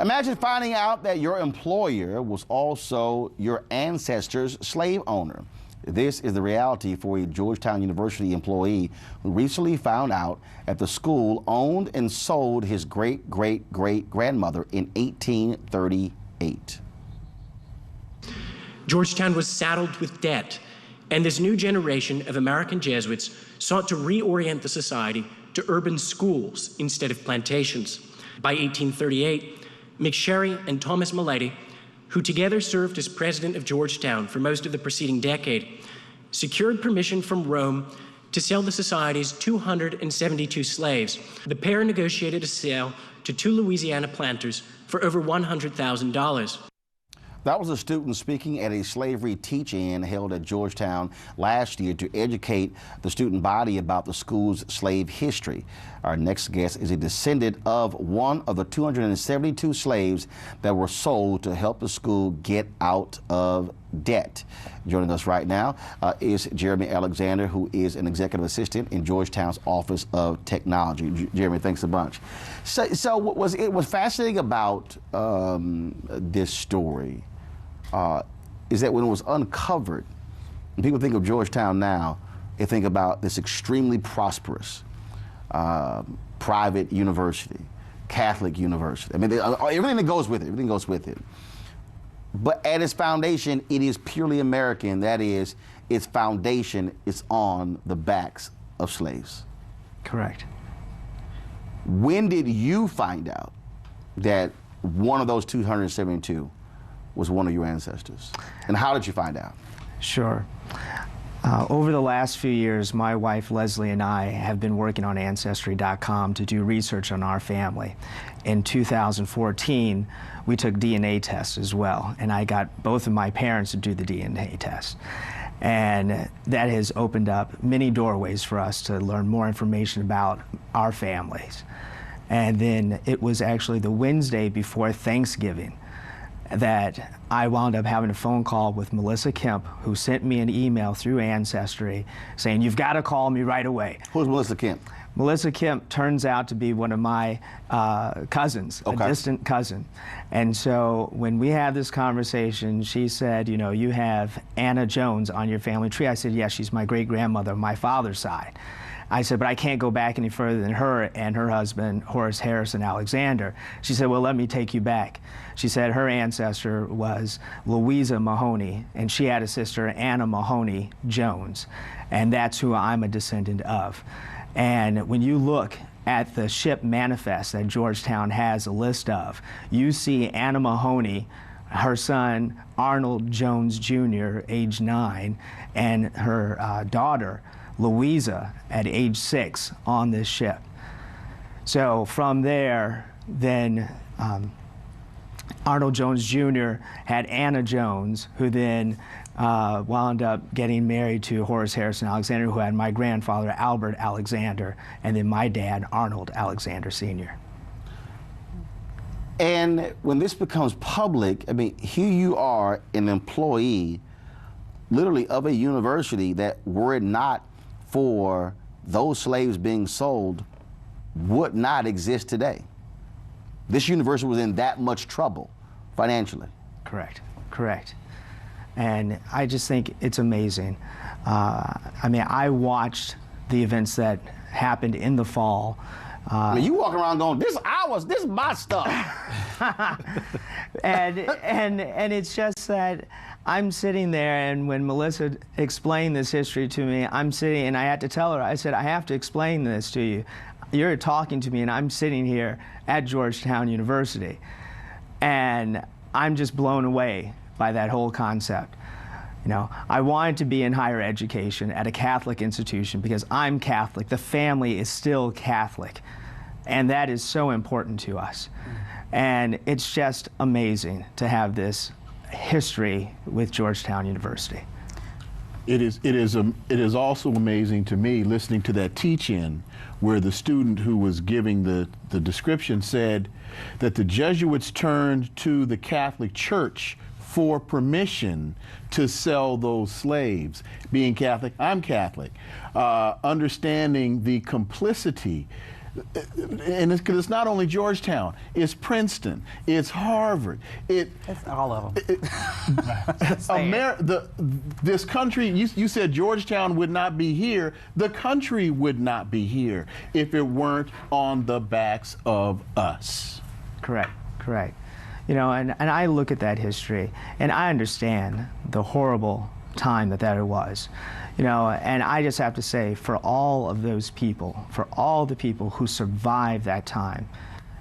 Imagine finding out that your employer was also your ancestor's slave owner. This is the reality for a Georgetown University employee who recently found out that the school owned and sold his great-great-great-grandmother in 1838. Georgetown was saddled with debt, and this new generation of American Jesuits sought to reorient the society to urban schools instead of plantations. By 1838, McSherry and Thomas Milady, who together served as president of Georgetown for most of the preceding decade, secured permission from Rome to sell the society's 272 slaves. The pair negotiated a sale to 2 Louisiana planters for over $100,000. That was a student speaking at a slavery teach-in held at Georgetown last year to educate the student body about the school's slave history. Our next guest is a descendant of one of the 272 slaves that were sold to help the school get out of debt. Joining us right now is Jeremy Alexander, who is an executive assistant in Georgetown's Office of Technology. Jeremy, thanks a bunch. So what was fascinating about this story is that when it was uncovered, when people think of Georgetown now, they think about this extremely prosperous private university, Catholic university. I mean, everything that goes with it, everything goes with it. But at its foundation, it is purely American. That is, its foundation is on the backs of slaves. Correct. When did you find out that one of those 272 was one of your ancestors? And how did you find out? Sure. Over the last few years, my wife Leslie and I have been working on Ancestry.com to do research on our family. In 2014, we took DNA tests as well, and I got both of my parents to do the DNA test. And that has opened up many doorways for us to learn more information about our families. And then it was actually the Wednesday before Thanksgiving that I wound up having a phone call with Melissa Kemp, who sent me an email through Ancestry saying, "You've got to call me right away." Who's Melissa Kemp? Melissa Kemp turns out to be one of my cousins, a distant cousin. And so when we had this conversation, she said, "You know, you have Anna Jones on your family tree." I said, "Yes, she's my great-grandmother on my father's side." I said, "But I can't go back any further than her and her husband, Horace Harrison Alexander." She said, "Well, let me take you back." She said her ancestor was Louisa Mahoney, and she had a sister, Anna Mahoney Jones, and that's who I'm a descendant of. And when you look at the ship manifest that Georgetown has a list of, you see Anna Mahoney, her son, Arnold Jones Jr., age 9, and her daughter, Louisa, at age 6 on this ship. So from there, then Arnold Jones Jr. had Anna Jones, who then wound up getting married to Horace Harrison Alexander, who had my grandfather, Albert Alexander, and then my dad, Arnold Alexander Sr. And when this becomes public, I mean, here you are, an employee, literally of a university that, were it not for those slaves being sold, would not exist today. This university was in that much trouble financially. Correct, correct. And I just think it's amazing. I mean, I watched the events that happened in the fall. I mean, you walking around going, this is my stuff. and it's just that I'm sitting there, and when Melissa explained this history to me, I'm sitting, and I had to tell her, I said, "I have to explain this to you. You're talking to me, and I'm sitting here at Georgetown University." And I'm just blown away by that whole concept. You know, I wanted to be in higher education at a Catholic institution because I'm Catholic. The family is still Catholic, and that is so important to us. And it's just amazing to have this history with Georgetown University. It is also amazing to me listening to that teach-in where the student who was giving the description said that the Jesuits turned to the Catholic Church for permission to sell those slaves. Being Catholic, I'm Catholic. Understanding the complicity and it's not only Georgetown, it's Princeton, it's Harvard, it's all of them. This country, you said Georgetown would not be here. The country would not be here if it weren't on the backs of us. Correct, correct. You know, and I look at that history, and I understand the horrible time that it was. You know, and I just have to say, for all of those people, for all the people who survived that time,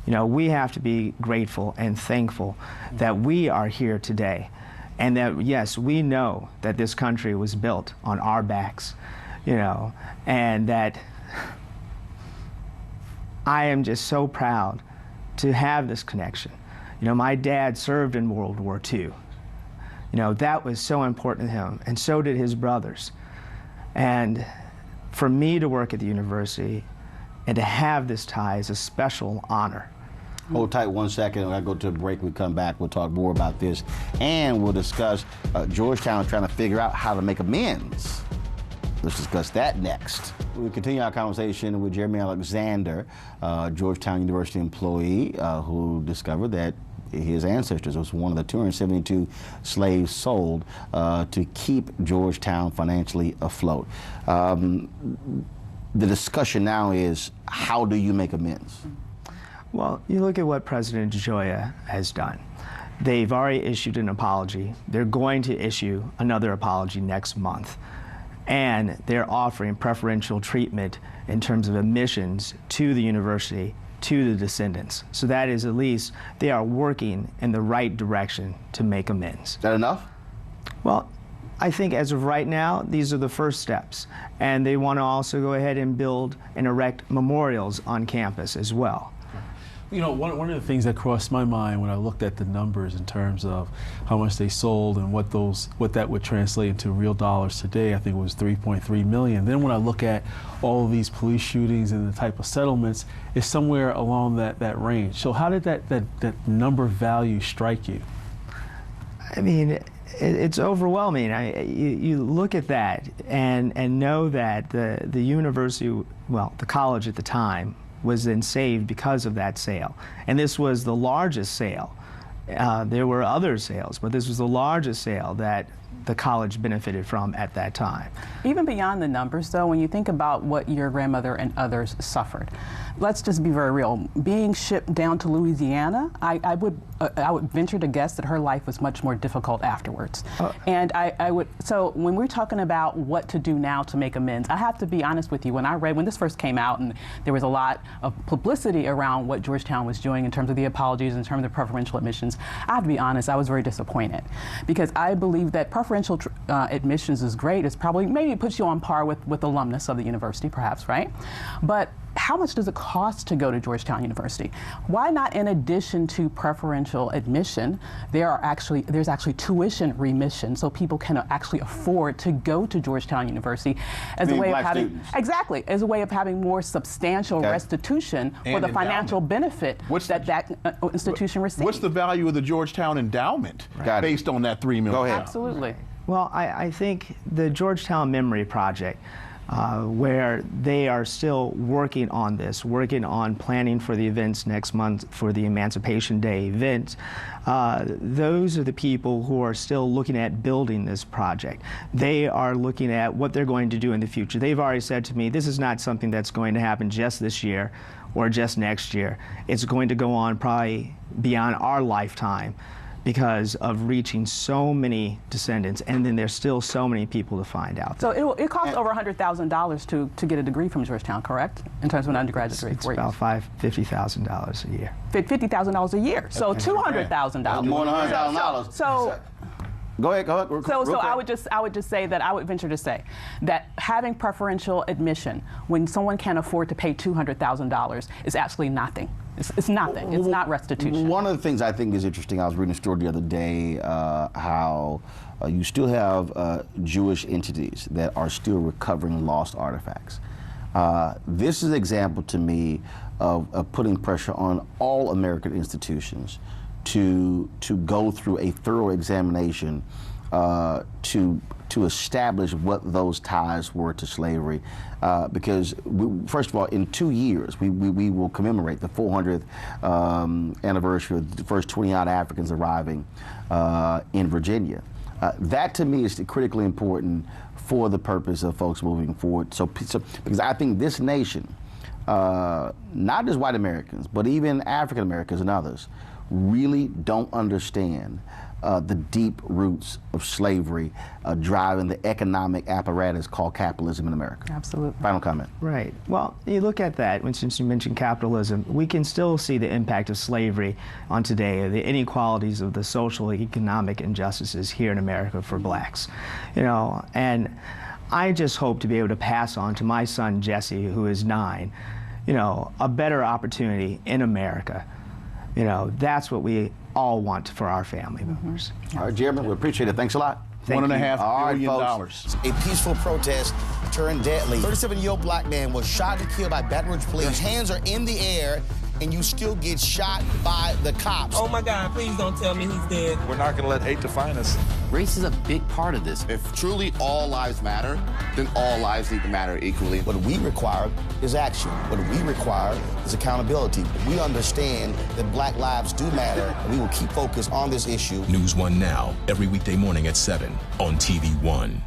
you know, we have to be grateful and thankful that we are here today. And that, yes, we know that this country was built on our backs, you know, and that I am just so proud to have this connection. You know, my dad served in World War II. You know, that was so important to him, and so did his brothers. And for me to work at the university and to have this tie is a special honor. Hold tight 1 second. I'll go to a break. We come back. We'll talk more about this, and we'll discuss Georgetown trying to figure out how to make amends. Let's discuss that next. We continue our conversation with Jeremy Alexander, Georgetown University employee who discovered that his ancestors was one of the 272 slaves sold to keep Georgetown financially afloat. The discussion now is, how do you make amends? Well, you look at what President Joya has done. They've already issued an apology. They're going to issue another apology next month. And they're offering preferential treatment in terms of admissions to the university to the descendants. So that is, at least, they are working in the right direction to make amends. Is that enough? Well, I think as of right now, these are the first steps. And they want to also go ahead and build and erect memorials on campus as well. You know, one of the things that crossed my mind when I looked at the numbers in terms of how much they sold and what that would translate into real dollars today, I think it was $3.3 million. Then when I look at all of these police shootings and the type of settlements, it's somewhere along that range. So how did that number value strike you? I mean, it's overwhelming. You look at that and know that the university, well, the college at the time, was then saved because of that sale. And this was the largest sale. There were other sales, but this was the largest sale that the college benefited from at that time. Even beyond the numbers, though, when you think about what your grandmother and others suffered, let's just be very real. Being shipped down to Louisiana, I would venture to guess that her life was much more difficult afterwards. And so when we're talking about what to do now to make amends, I have to be honest with you. When this first came out and there was a lot of publicity around what Georgetown was doing in terms of the apologies, in terms of the preferential admissions, I have to be honest, I was very disappointed, because I believe that preferential admissions is great. It's probably, maybe it puts you on par with alumnus of the university, perhaps, right? But how much does it cost to go to Georgetown University? Why not, in addition to preferential admission, there's actually tuition remission, so people can actually afford to go to Georgetown University as a way of having as a way of having more substantial restitution for the financial benefit that institution receives. What's the value of the Georgetown endowment based on that $3 million? Go ahead. Absolutely. Well, I think the Georgetown Memory Project, where they are still working on this, working on planning for the events next month for the Emancipation Day event. Those are the people who are still looking at building this project. They are looking at what they're going to do in the future. They've already said to me, this is not something that's going to happen just this year or just next year. It's going to go on probably beyond our lifetime, because of reaching so many descendants, and then there's still so many people to find out. So it costs over $100,000 to get a degree from Georgetown, correct? In terms of an undergraduate degree? It's about $50,000 a year. $50,000 a year, so $200,000. More than $100,000. So Go ahead. So I would just say that I would venture to say that having preferential admission when someone can't afford to pay $200,000 is absolutely nothing. It's nothing. It's not restitution. One of the things I think is interesting, I was reading a story the other day, how you still have Jewish entities that are still recovering lost artifacts. This is an example to me of putting pressure on all American institutions to go through a thorough examination to to establish what those ties were to slavery, because first of all, in 2 years we will commemorate the 400th anniversary of the first 20-odd Africans arriving in Virginia. That to me is critically important for the purpose of folks moving forward. So because I think this nation, not just white Americans, but even African Americans and others, really don't understand the deep roots of slavery driving the economic apparatus called capitalism in America. Absolutely. Final comment. Right. Well, you look at that, since you mentioned capitalism, we can still see the impact of slavery on today, the inequalities of the social and economic injustices here in America for blacks. And I just hope to be able to pass on to my son, Jesse, who is 9, a better opportunity in America. That's what we all want for our family members. All right, Jeremy, we appreciate it. Thanks a lot. $1.5 billion. A peaceful protest turned deadly. 37-year-old black man was shot and killed by Baton Rouge police. His hands are in the air, and you still get shot by the cops. Oh my God, please don't tell me he's dead. We're not gonna let hate define us. Race is a big part of this. If truly all lives matter, then all lives need to matter equally. What we require is action. What we require is accountability. We understand that black lives do matter, and we will keep focused on this issue. NewsOne Now, every weekday morning at 7 on TV1.